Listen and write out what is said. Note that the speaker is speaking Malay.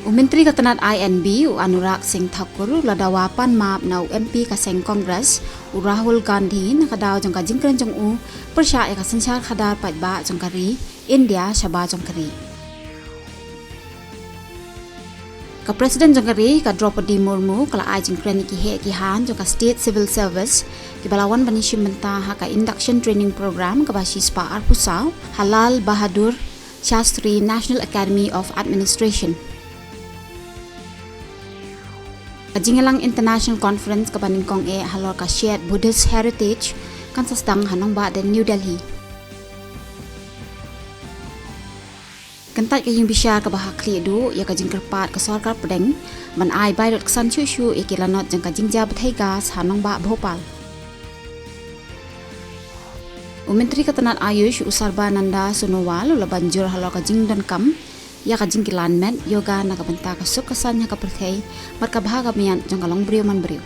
Menteri Ketenat INB Anurag Singh Thakur ladawapan map na MP kaseng Kongres Rahul Gandhi nakadaw jong kajingkren jong persya ka sensyar khadar pajba jong kari India shaba jong kari ka Presiden jong kari ka Draupadi Murmu kala ai jingkren ki he ki han jong ka State Civil Service ki balawan banishim menta ha ka induction training program ka bashi spa arpusau Halal Bahadur Shastri National Academy of Administration Jingelang International Conference ka Baningkong halor ka Shared Buddhist Heritage kan sastang hanong ba den New Delhi. Kantat kayong bisyar ka bahakli du ya ka jingkerpat ka sarkar pedeng man ai bayrot ksan chu ikilanot jang ka jingja bathai gas hanong ba Bhopal. Menteri Ketenat Ayush Sarbananda Sonowal labanjur halor ka jingdan kam ya ka jingkilan met yoga nakabenta ka sukasan nya ka perthai marka bahaga mian jang kalong brio man brio